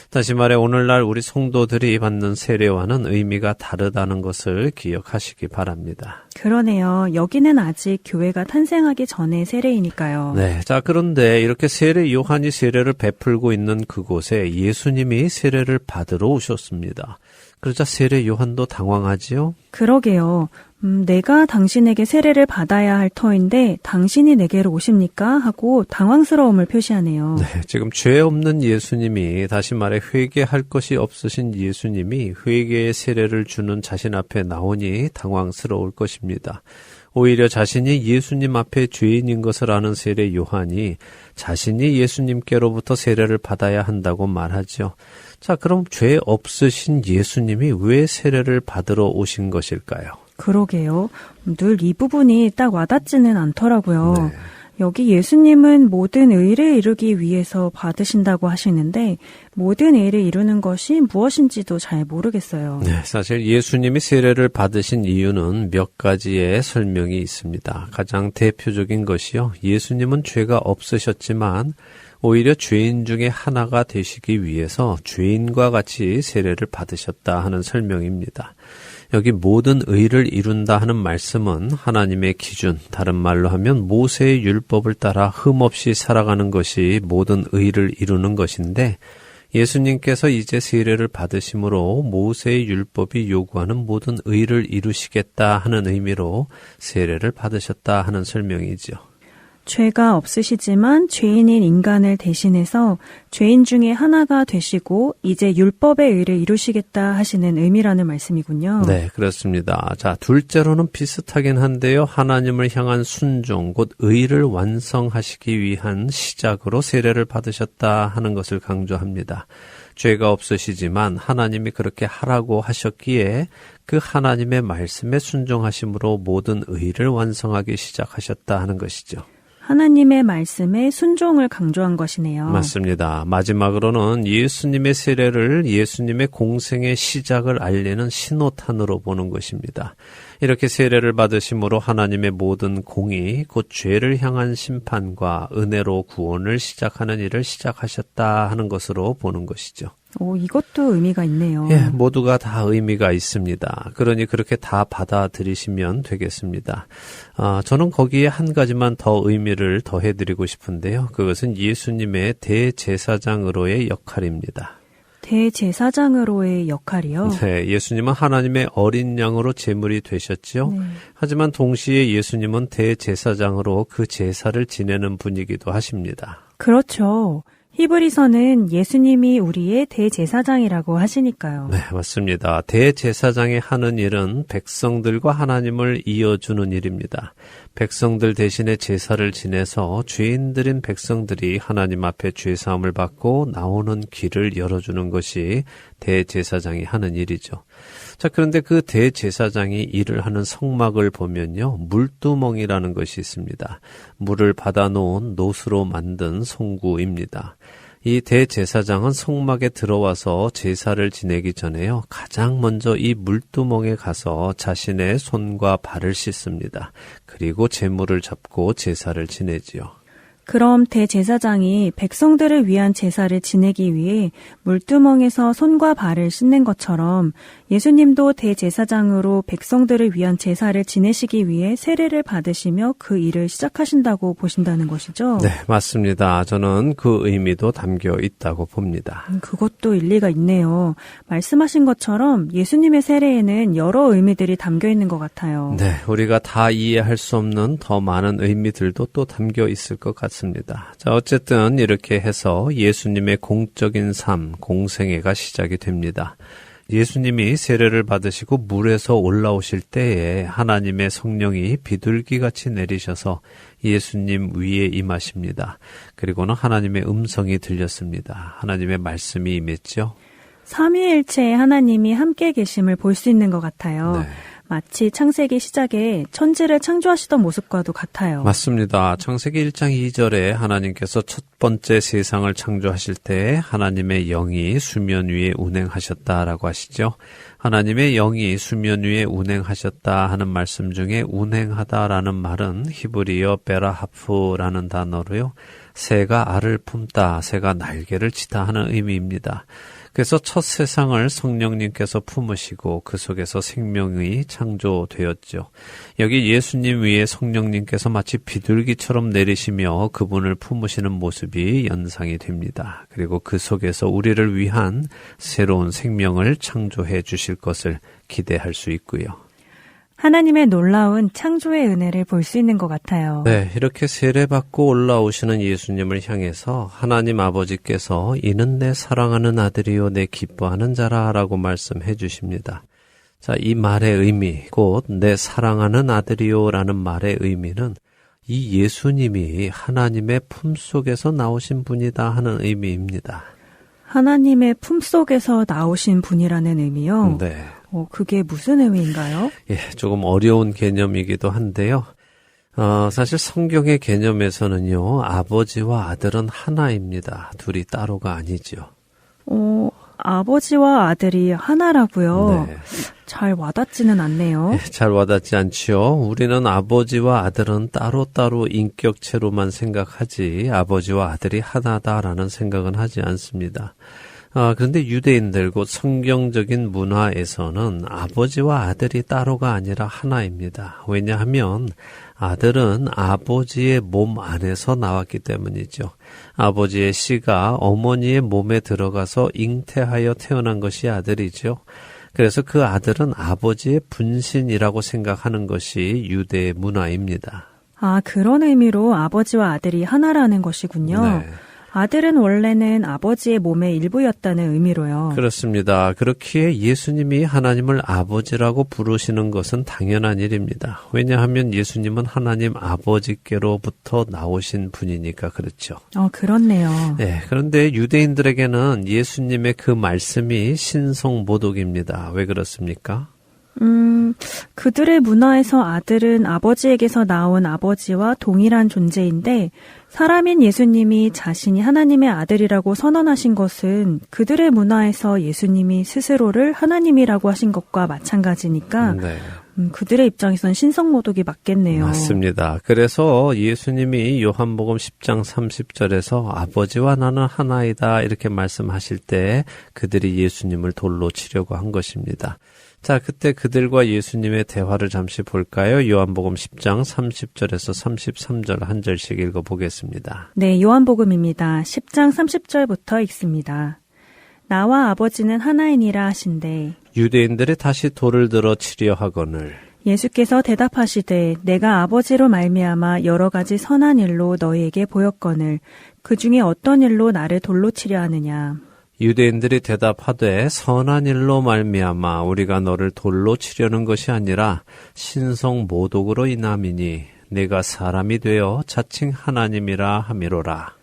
Speaker 1: 다시 말해 오늘날 우리 성도들이 받는 세례와는 의미가 다르다는 것을 기억하시기 바랍니다.
Speaker 7: 그러네요. 여기는 아직 교회가 탄생하기 전의 세례이니까요.
Speaker 1: 네, 자 그런데 이렇게 세례 요한이 세례를 베풀고 있는 그곳에 예수님이 세례를 받으러 오셨습니다. 그러자 세례 요한도 당황하지요.
Speaker 7: 그러게요. 내가 당신에게 세례를 받아야 할 터인데 당신이 내게로 오십니까? 하고 당황스러움을 표시하네요.
Speaker 1: 네, 지금 죄 없는 예수님이, 다시 말해 회개할 것이 없으신 예수님이 회개의 세례를 주는 자신 앞에 나오니 당황스러울 것입니다. 오히려 자신이 예수님 앞에 죄인인 것을 아는 세례 요한이 자신이 예수님께로부터 세례를 받아야 한다고 말하죠. 자, 그럼 죄 없으신 예수님이 왜 세례를 받으러 오신 것일까요?
Speaker 7: 그러게요. 늘 이 부분이 딱 와닿지는 않더라고요.
Speaker 1: 네.
Speaker 7: 여기 예수님은 모든 의를 이루기 위해서 받으신다고 하시는데 모든 의를 이루는 것이 무엇인지도 잘 모르겠어요.
Speaker 1: 네, 사실 예수님이 세례를 받으신 이유는 몇 가지의 설명이 있습니다. 가장 대표적인 것이요. 예수님은 죄가 없으셨지만 오히려 죄인 중에 하나가 되시기 위해서 죄인과 같이 세례를 받으셨다 하는 설명입니다. 여기 모든 의를 이룬다 하는 말씀은 하나님의 기준, 다른 말로 하면 모세의 율법을 따라 흠없이 살아가는 것이 모든 의를 이루는 것인데, 예수님께서 이제 세례를 받으심으로 모세의 율법이 요구하는 모든 의를 이루시겠다 하는 의미로 세례를 받으셨다 하는 설명이죠.
Speaker 7: 죄가 없으시지만 죄인인 인간을 대신해서 죄인 중에 하나가 되시고 이제 율법의 의를 이루시겠다 하시는 의미라는 말씀이군요.
Speaker 1: 네, 그렇습니다. 자, 둘째로는 비슷하긴 한데요. 하나님을 향한 순종, 곧 의를 완성하시기 위한 시작으로 세례를 받으셨다 하는 것을 강조합니다. 죄가 없으시지만 하나님이 그렇게 하라고 하셨기에 그 하나님의 말씀에 순종하심으로 모든 의를 완성하기 시작하셨다 하는 것이죠.
Speaker 7: 하나님의 말씀에 순종을 강조한 것이네요.
Speaker 1: 맞습니다. 마지막으로는 예수님의 세례를 예수님의 공생의 시작을 알리는 신호탄으로 보는 것입니다. 이렇게 세례를 받으심으로 하나님의 모든 공의, 곧 죄를 향한 심판과 은혜로 구원을 시작하는 일을 시작하셨다 하는 것으로 보는 것이죠.
Speaker 7: 오, 이것도 의미가 있네요.
Speaker 1: 예, 모두가 다 의미가 있습니다. 그러니 그렇게 다 받아들이시면 되겠습니다. 저는 거기에 한 가지만 더 의미를 더해드리고 싶은데요. 그것은 예수님의 대제사장으로의 역할입니다.
Speaker 7: 대제사장으로의 역할이요?
Speaker 1: 네, 예수님은 하나님의 어린 양으로 제물이 되셨지요.
Speaker 7: 네.
Speaker 1: 하지만 동시에 예수님은 대제사장으로 그 제사를 지내는 분이기도 하십니다.
Speaker 7: 그렇죠. 히브리서는 예수님이 우리의 대제사장이라고 하시니까요.
Speaker 1: 네, 맞습니다. 대제사장이 하는 일은 백성들과 하나님을 이어주는 일입니다. 백성들 대신에 제사를 지내서 죄인들인 백성들이 하나님 앞에 죄사함을 받고 나오는 길을 열어주는 것이 대제사장이 하는 일이죠. 자, 그런데 그 대제사장이 일을 하는 성막을 보면요, 물두멍이라는 것이 있습니다. 물을 받아놓은 노수로 만든 송구입니다. 이 대제사장은 성막에 들어와서 제사를 지내기 전에요, 가장 먼저 이 물두멍에 가서 자신의 손과 발을 씻습니다. 그리고 제물을 잡고 제사를 지내지요.
Speaker 7: 그럼 대제사장이 백성들을 위한 제사를 지내기 위해 물두멍에서 손과 발을 씻는 것처럼 예수님도 대제사장으로 백성들을 위한 제사를 지내시기 위해 세례를 받으시며 그 일을 시작하신다고 보신다는 것이죠?
Speaker 1: 네, 맞습니다. 저는 그 의미도 담겨 있다고 봅니다.
Speaker 7: 그것도 일리가 있네요. 말씀하신 것처럼 예수님의 세례에는 여러 의미들이 담겨 있는 것 같아요.
Speaker 1: 네, 우리가 다 이해할 수 없는 더 많은 의미들도 또 담겨 있을 것 같습니다. 자, 어쨌든 이렇게 해서 예수님의 공적인 삶, 공생애가 시작이 됩니다. 예수님이 세례를 받으시고 물에서 올라오실 때에 하나님의 성령이 비둘기같이 내리셔서 예수님 위에 임하십니다. 그리고는 하나님의 음성이 들렸습니다. 하나님의 말씀이 임했죠.
Speaker 7: 삼위일체의 하나님이 함께 계심을 볼 수 있는 것 같아요.
Speaker 1: 네.
Speaker 7: 마치 창세기 시작에 천지를 창조하시던 모습과도 같아요.
Speaker 1: 맞습니다. 창세기 1장 2절에 하나님께서 첫 번째 세상을 창조하실 때 하나님의 영이 수면 위에 운행하셨다라고 하시죠. 하나님의 영이 수면 위에 운행하셨다 하는 말씀 중에 운행하다라는 말은 히브리어 베라하프라는 단어로요, 새가 알을 품다, 새가 날개를 치다 하는 의미입니다. 그래서 첫 세상을 성령님께서 품으시고 그 속에서 생명이 창조되었죠. 여기 예수님 위에 성령님께서 마치 비둘기처럼 내리시며 그분을 품으시는 모습이 연상이 됩니다. 그리고 그 속에서 우리를 위한 새로운 생명을 창조해 주실 것을 기대할 수 있고요.
Speaker 7: 하나님의 놀라운 창조의 은혜를 볼 수 있는 것 같아요.
Speaker 1: 네, 이렇게 세례받고 올라오시는 예수님을 향해서 하나님 아버지께서 이는 내 사랑하는 아들이요 내 기뻐하는 자라라고 말씀해 주십니다. 자, 이 말의 의미, 곧 내 사랑하는 아들이요라는 말의 의미는 이 예수님이 하나님의 품속에서 나오신 분이다 하는 의미입니다.
Speaker 7: 하나님의 품속에서 나오신 분이라는 의미요?
Speaker 1: 네.
Speaker 7: 그게 무슨 의미인가요?
Speaker 1: 예, 조금 어려운 개념이기도 한데요. 사실 성경의 개념에서는요, 아버지와 아들은 하나입니다. 둘이 따로가 아니죠.
Speaker 7: 아버지와 아들이 하나라고요?
Speaker 1: 네.
Speaker 7: 잘 와닿지는 않네요.
Speaker 1: 예, 잘 와닿지 않죠. 우리는 아버지와 아들은 따로따로 인격체로만 생각하지 아버지와 아들이 하나다라는 생각은 하지 않습니다. 그런데 유대인들 곧 성경적인 문화에서는 아버지와 아들이 따로가 아니라 하나입니다. 왜냐하면 아들은 아버지의 몸 안에서 나왔기 때문이죠. 아버지의 씨가 어머니의 몸에 들어가서 잉태하여 태어난 것이 아들이죠. 그래서 그 아들은 아버지의 분신이라고 생각하는 것이 유대의 문화입니다.
Speaker 7: 아, 그런 의미로 아버지와 아들이 하나라는 것이군요.
Speaker 1: 네.
Speaker 7: 아들은 원래는 아버지의 몸의 일부였다는 의미로요.
Speaker 1: 그렇습니다. 그렇기에 예수님이 하나님을 아버지라고 부르시는 것은 당연한 일입니다. 왜냐하면 예수님은 하나님 아버지께로부터 나오신 분이니까 그렇죠.
Speaker 7: 그렇네요.
Speaker 1: 네, 그런데 유대인들에게는 예수님의 그 말씀이 신성모독입니다. 왜 그렇습니까?
Speaker 7: 그들의 문화에서 아들은 아버지에게서 나온 아버지와 동일한 존재인데 사람인 예수님이 자신이 하나님의 아들이라고 선언하신 것은 그들의 문화에서 예수님이 스스로를 하나님이라고 하신 것과 마찬가지니까
Speaker 1: 네.
Speaker 7: 그들의 입장에선 신성모독이 맞겠네요.
Speaker 1: 맞습니다. 그래서 예수님이 요한복음 10장 30절에서 아버지와 나는 하나이다 이렇게 말씀하실 때 그들이 예수님을 돌로 치려고 한 것입니다. 자, 그때 그들과 예수님의 대화를 잠시 볼까요? 요한복음 10장 30절에서 33절 한 절씩 읽어보겠습니다.
Speaker 7: 네, 요한복음입니다. 10장 30절부터 읽습니다. 나와 아버지는 하나이니라 하신대
Speaker 1: 유대인들이 다시 돌을 들어 치려 하거늘
Speaker 7: 예수께서 대답하시되 내가 아버지로 말미암아 여러 가지 선한 일로 너희에게 보였거늘 그 중에 어떤 일로 나를 돌로 치려 하느냐.
Speaker 1: 유대인들이 대답하되 선한 일로 말미암아 우리가 너를 돌로 치려는 것이 아니라 신성 모독으로 인함이니 내가 사람이 되어 자칭 하나님이라 함이로라.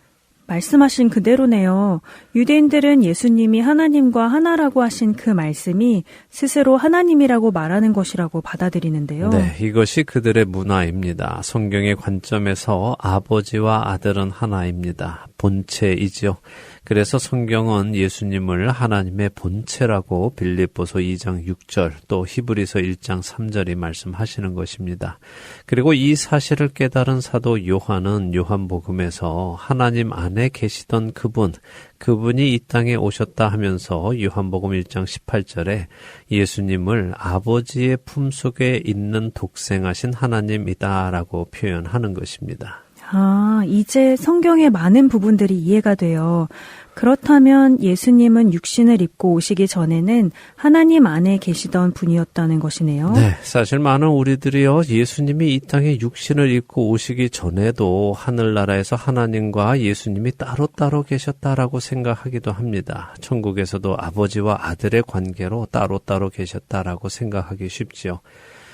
Speaker 7: 말씀하신 그대로네요. 유대인들은 예수님이 하나님과 하나라고 하신 그 말씀이 스스로 하나님이라고 말하는 것이라고 받아들이는데요.
Speaker 1: 네, 이것이 그들의 문화입니다. 성경의 관점에서 아버지와 아들은 하나입니다. 본체이죠. 그래서 성경은 예수님을 하나님의 본체라고 빌립보서 2장 6절 또 히브리서 1장 3절이 말씀하시는 것입니다. 그리고 이 사실을 깨달은 사도 요한은 요한복음에서 하나님 안에 계시던 그분이 이 땅에 오셨다 하면서 요한복음 1장 18절에 예수님을 아버지의 품속에 있는 독생하신 하나님이다라고 표현하는 것입니다.
Speaker 7: 아, 이제 성경의 많은 부분들이 이해가 돼요. 그렇다면 예수님은 육신을 입고 오시기 전에는 하나님 안에 계시던 분이었다는 것이네요.
Speaker 1: 네, 사실 많은 우리들이요, 예수님이 이 땅에 육신을 입고 오시기 전에도 하늘나라에서 하나님과 예수님이 따로따로 계셨다라고 생각하기도 합니다. 천국에서도 아버지와 아들의 관계로 따로따로 계셨다라고 생각하기 쉽지요.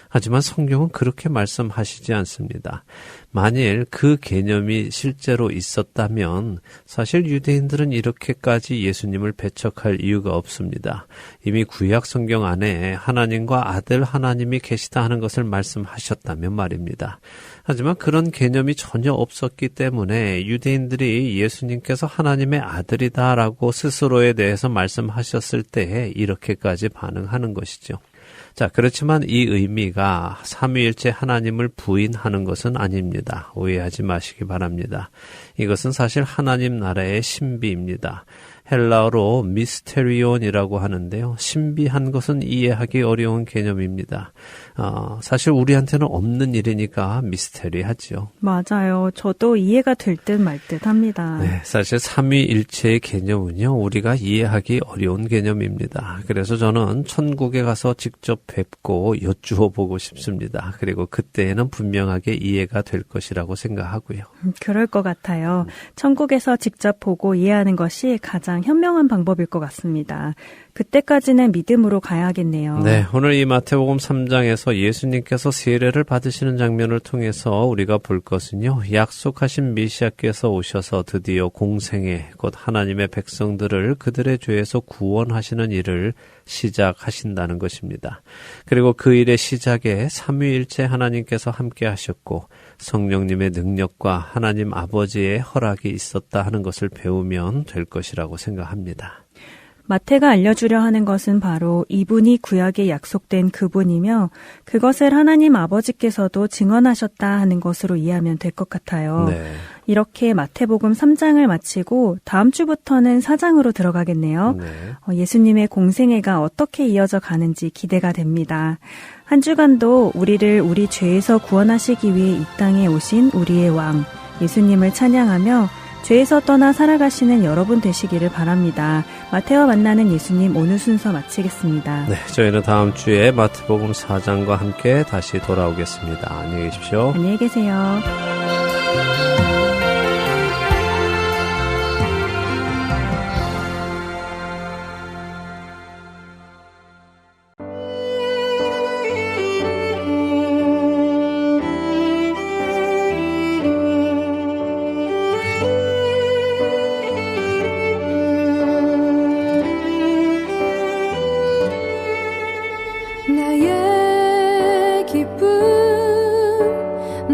Speaker 1: 하지만 성경은 그렇게 말씀하시지 않습니다. 만일 그 개념이 실제로 있었다면 사실 유대인들은 이렇게까지 예수님을 배척할 이유가 없습니다. 이미 구약 성경 안에 하나님과 아들 하나님이 계시다 하는 것을 말씀하셨다면 말입니다. 하지만 그런 개념이 전혀 없었기 때문에 유대인들이 예수님께서 하나님의 아들이다라고 스스로에 대해서 말씀하셨을 때에 이렇게까지 반응하는 것이죠. 자, 그렇지만 이 의미가 삼위일체 하나님을 부인하는 것은 아닙니다. 오해하지 마시기 바랍니다. 이것은 사실 하나님 나라의 신비입니다. 헬라어로 미스테리온이라고 하는데요. 신비한 것은 이해하기 어려운 개념입니다. 사실 우리한테는 없는 일이니까 미스테리하죠.
Speaker 7: 맞아요. 저도 이해가 될 듯 말 듯 합니다.
Speaker 1: 네, 사실 삼위일체의 개념은요, 우리가 이해하기 어려운 개념입니다. 그래서 저는 천국에 가서 직접 뵙고 여쭈어 보고 싶습니다. 그리고 그때에는 분명하게 이해가 될 것이라고 생각하고요.
Speaker 7: 그럴 것 같아요. 천국에서 직접 보고 이해하는 것이 가장 현명한 방법일 것 같습니다. 그때까지는 믿음으로 가야겠네요.
Speaker 1: 네, 오늘 이 마태복음 3장에서 예수님께서 세례를 받으시는 장면을 통해서 우리가 볼 것은요, 약속하신 메시아께서 오셔서 드디어 공생애, 곧 하나님의 백성들을 그들의 죄에서 구원하시는 일을 시작하신다는 것입니다. 그리고 그 일의 시작에 삼위일체 하나님께서 함께 하셨고 성령님의 능력과 하나님 아버지의 허락이 있었다 하는 것을 배우면 될 것이라고 생각합니다.
Speaker 7: 마태가 알려주려 하는 것은 바로 이분이 구약에 약속된 그분이며 그것을 하나님 아버지께서도 증언하셨다 하는 것으로 이해하면 될 것 같아요.
Speaker 1: 네.
Speaker 7: 이렇게 마태복음 3장을 마치고 다음 주부터는 4장으로 들어가겠네요.
Speaker 1: 네.
Speaker 7: 예수님의 공생애가 어떻게 이어져 가는지 기대가 됩니다. 한 주간도 우리를 우리 죄에서 구원하시기 위해 이 땅에 오신 우리의 왕 예수님을 찬양하며 죄에서 떠나 살아가시는 여러분 되시기를 바랍니다. 마태와 만나는 예수님 오늘 순서 마치겠습니다.
Speaker 1: 네, 저희는 다음 주에 마태복음 4장과 함께 다시 돌아오겠습니다. 안녕히 계십시오.
Speaker 7: 안녕히 계세요.
Speaker 3: 나의 기쁨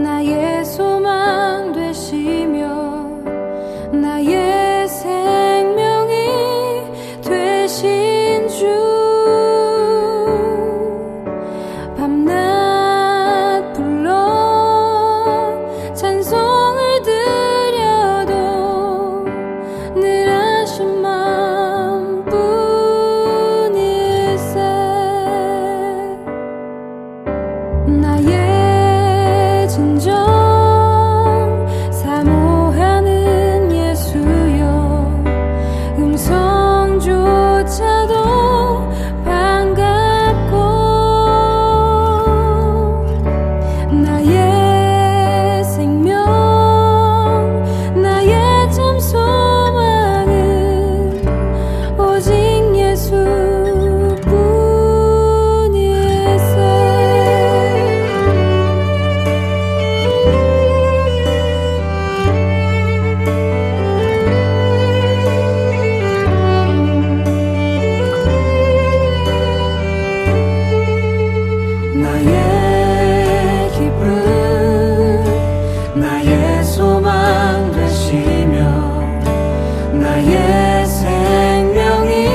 Speaker 3: 나의 소망 되시며 나의 생명이 되신 주 밤낮 불러 찬송을 드려도 늘 하신 마음뿐일세 나의 진정 사모하는 예수여 음성조차도 반갑고 나의 생명 나의 참 소망은 오직 나의 기쁨 나의 소망 되시며 나의 생명이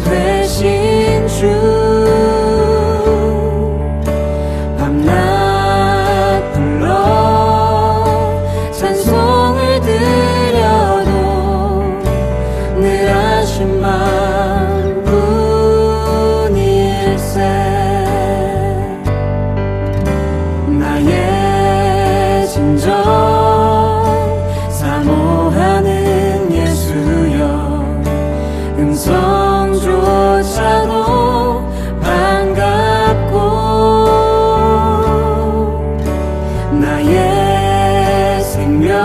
Speaker 3: 되신 주 밤낮 불러 찬송을 드려도 늘 하신 마음뿐일세 나의 진정 사모하는 예수여 음성조차도 반갑고 나의 생명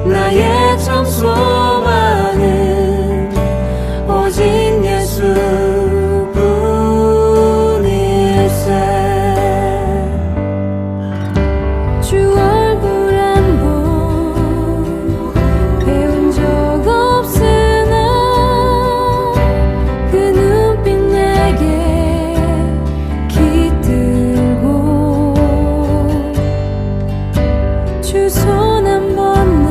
Speaker 3: 나의 참 소망은 오직 예수뿐일세 주 얼굴 한 번 배운 적 없으나 그 눈빛 내게 깃들고 주 손 한 번 나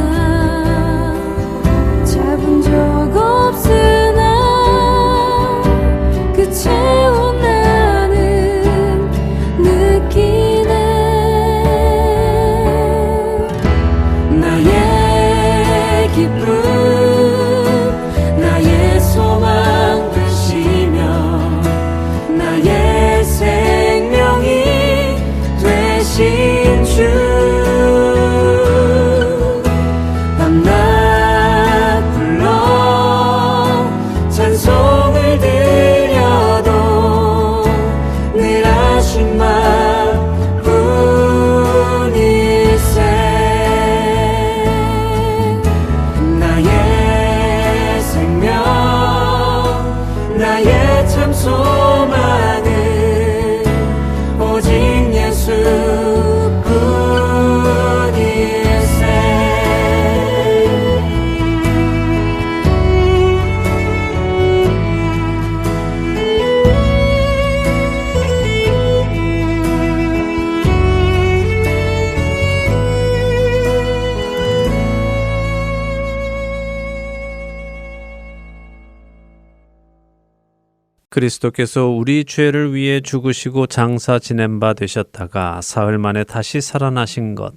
Speaker 1: 그리스도께서 우리 죄를 위해 죽으시고 장사 지낸 바 되셨다가 사흘 만에 다시 살아나신 것,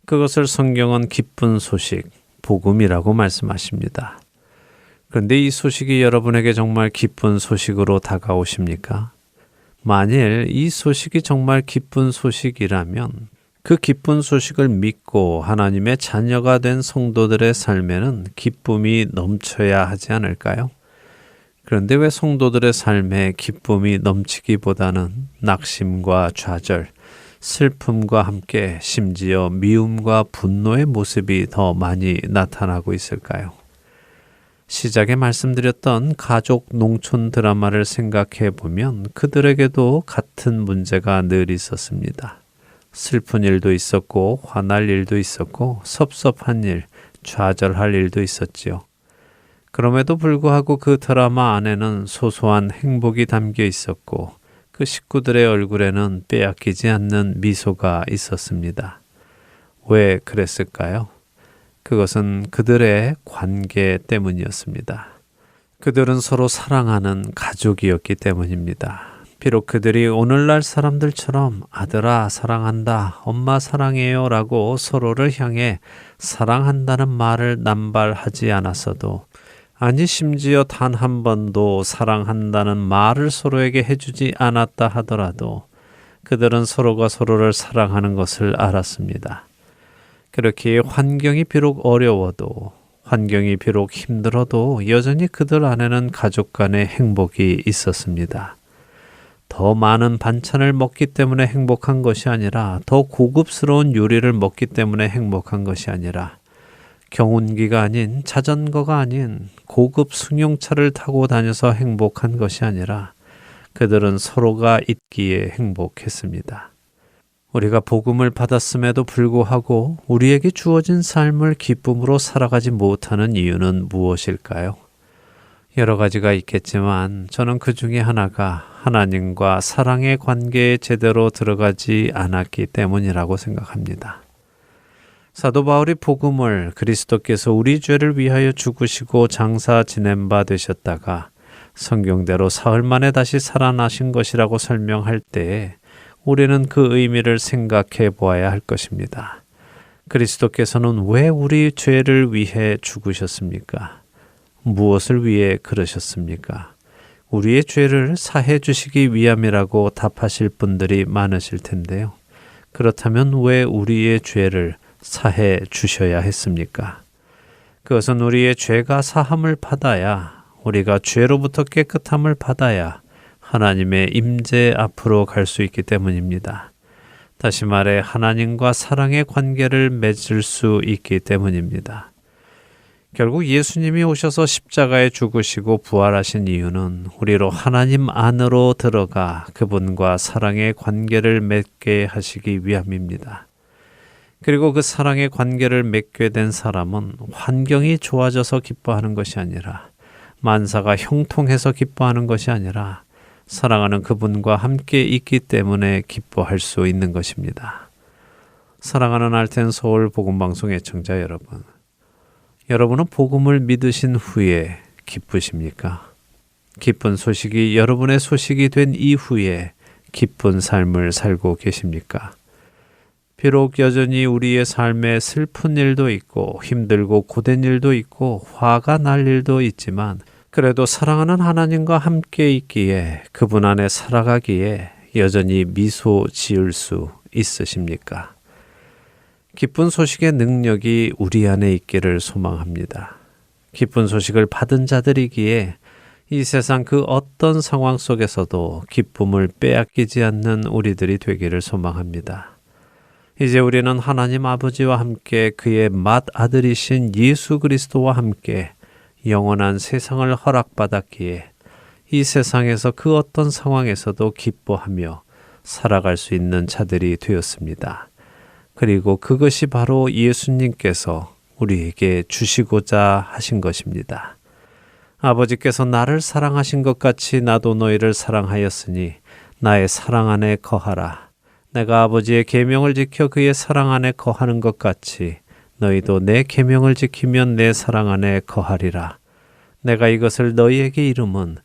Speaker 1: 그것을 성경은 기쁜 소식, 복음이라고 말씀하십니다. 그런데 이 소식이 여러분에게 정말 기쁜 소식으로 다가오십니까? 만일 이 소식이 정말 기쁜 소식이라면 그 기쁜 소식을 믿고 하나님의 자녀가 된 성도들의 삶에는 기쁨이 넘쳐야 하지 않을까요? 그런데 왜 성도들의 삶에 기쁨이 넘치기보다는 낙심과 좌절, 슬픔과 함께 심지어 미움과 분노의 모습이 더 많이 나타나고 있을까요? 시작에 말씀드렸던 가족 농촌 드라마를 생각해 보면 그들에게도 같은 문제가 늘 있었습니다. 슬픈 일도 있었고, 화날 일도 있었고, 섭섭한 일, 좌절할 일도 있었지요. 그럼에도 불구하고 그 드라마 안에는 소소한 행복이 담겨 있었고, 그 식구들의 얼굴에는 빼앗기지 않는 미소가 있었습니다. 왜 그랬을까요? 그것은 그들의 관계 때문이었습니다. 그들은 서로 사랑하는 가족이었기 때문입니다. 비록 그들이 오늘날 사람들처럼 아들아 사랑한다, 엄마 사랑해요 라고 서로를 향해 사랑한다는 말을 남발하지 않았어도, 아니 심지어 단 한 번도 사랑한다는 말을 서로에게 해주지 않았다 하더라도 그들은 서로가 서로를 사랑하는 것을 알았습니다. 그렇게 환경이 비록 어려워도, 환경이 비록 힘들어도 여전히 그들 안에는 가족 간의 행복이 있었습니다. 더 많은 반찬을 먹기 때문에 행복한 것이 아니라, 더 고급스러운 요리를 먹기 때문에 행복한 것이 아니라, 경운기가 아닌, 자전거가 아닌 고급 승용차를 타고 다녀서 행복한 것이 아니라 그들은 서로가 있기에 행복했습니다. 우리가 복음을 받았음에도 불구하고 우리에게 주어진 삶을 기쁨으로 살아가지 못하는 이유는 무엇일까요? 여러 가지가 있겠지만 저는 그 중에 하나가 하나님과 사랑의 관계에 제대로 들어가지 않았기 때문이라고 생각합니다. 사도 바울이 복음을 그리스도께서 우리 죄를 위하여 죽으시고 장사 지낸 바 되셨다가 성경대로 사흘 만에 다시 살아나신 것이라고 설명할 때에 우리는 그 의미를 생각해 보아야 할 것입니다. 그리스도께서는 왜 우리 죄를 위해 죽으셨습니까? 무엇을 위해 그러셨습니까? 우리의 죄를 사해 주시기 위함이라고 답하실 분들이 많으실 텐데요. 그렇다면 왜 우리의 죄를 사해 주셔야 했습니까? 그것은 우리의 죄가 사함을 받아야, 우리가 죄로부터 깨끗함을 받아야 하나님의 임재 앞으로 갈 수 있기 때문입니다. 다시 말해 하나님과 사랑의 관계를 맺을 수 있기 때문입니다. 결국 예수님이 오셔서 십자가에 죽으시고 부활하신 이유는 우리로 하나님 안으로 들어가 그분과 사랑의 관계를 맺게 하시기 위함입니다. 그리고 그 사랑의 관계를 맺게 된 사람은 환경이 좋아져서 기뻐하는 것이 아니라, 만사가 형통해서 기뻐하는 것이 아니라 사랑하는 그분과 함께 있기 때문에 기뻐할 수 있는 것입니다. 사랑하는 알텐 서울 복음방송 애청자 여러분, 여러분은 복음을 믿으신 후에 기쁘십니까? 기쁜 소식이 여러분의 소식이 된 이후에 기쁜 삶을 살고 계십니까? 비록 여전히 우리의 삶에 슬픈 일도 있고 힘들고 고된 일도 있고 화가 날 일도 있지만 그래도 사랑하는 하나님과 함께 있기에, 그분 안에 살아가기에 여전히 미소 지을 수 있으십니까? 기쁜 소식의 능력이 우리 안에 있기를 소망합니다. 기쁜 소식을 받은 자들이기에 이 세상 그 어떤 상황 속에서도 기쁨을 빼앗기지 않는 우리들이 되기를 소망합니다. 이제 우리는 하나님 아버지와 함께 그의 맏아들이신 예수 그리스도와 함께 영원한 세상을 허락받았기에 이 세상에서 그 어떤 상황에서도 기뻐하며 살아갈 수 있는 자들이 되었습니다. 그리고 그것이 바로 예수님께서 우리에게 주시고자 하신 것입니다. 아버지께서 나를 사랑하신 것 같이 나도 너희를 사랑하였으니 나의 사랑 안에 거하라. 내가 아버지의 계명을 지켜 그의 사랑 안에 거하는 것 같이 너희도 내 계명을 지키면 내 사랑 안에 거하리라. 내가 이것을 너희에게 이름은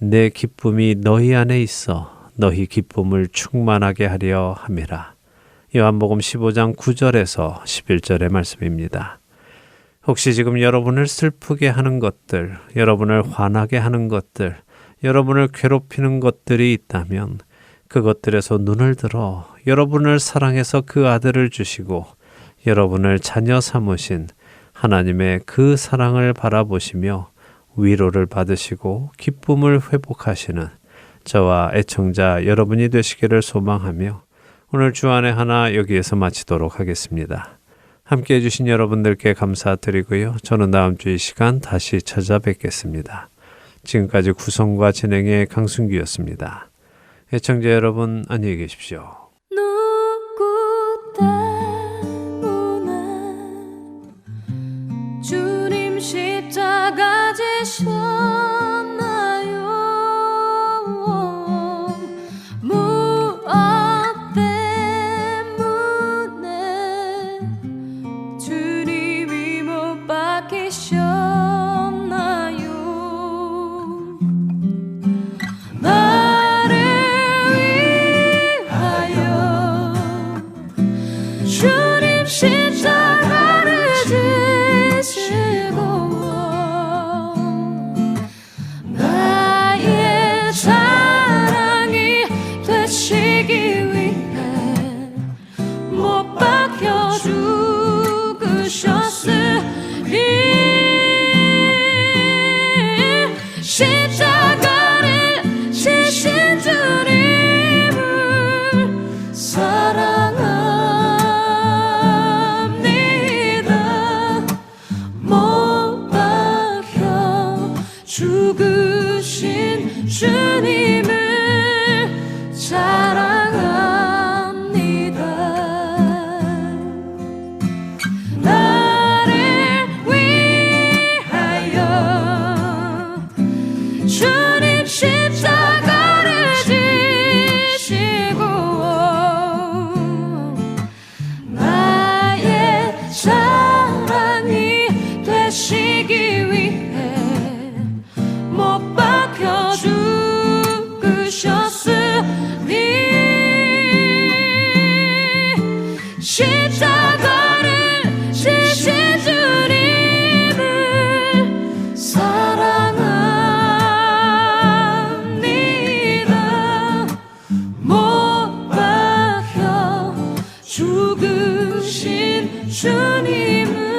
Speaker 1: 내 기쁨이 너희 안에 있어 너희 기쁨을 충만하게 하려 함이라. 요한복음 15장 9절에서 11절의 말씀입니다. 혹시 지금 여러분을 슬프게 하는 것들, 여러분을 화나게 하는 것들, 여러분을 괴롭히는 것들이 있다면 그것들에서 눈을 들어 여러분을 사랑해서 그 아들을 주시고 여러분을 자녀 삼으신 하나님의 그 사랑을 바라보시며 위로를 받으시고 기쁨을 회복하시는 저와 애청자 여러분이 되시기를 소망하며 오늘 주안의 하나 여기에서 마치도록 하겠습니다. 함께 해주신 여러분들께 감사드리고요. 저는 다음 주 이 시간 다시 찾아뵙겠습니다. 지금까지 구성과 진행의 강순기였습니다. 애청자 여러분 안녕히 계십시오.
Speaker 3: 누구 때문에 주님 십자가 지셨나요? 무엇 때문에 주님이 못 박히셨나요? 나를 위하여 주님 십자가를 지시고 나의 자랑이 되시기 위해 못 박혀 죽으셨으니 십자가를 지신 주님을 사랑합니다. 못 박혀 죽으신 주님을 사랑합니다. 나를 위하여 주님 십자가를 지시고 나의 사랑이 되시기 위해 못 박혀 죽으셨으니 십자가를 지신 주님을 사랑합니다. 못 박혀 죽으신 주님을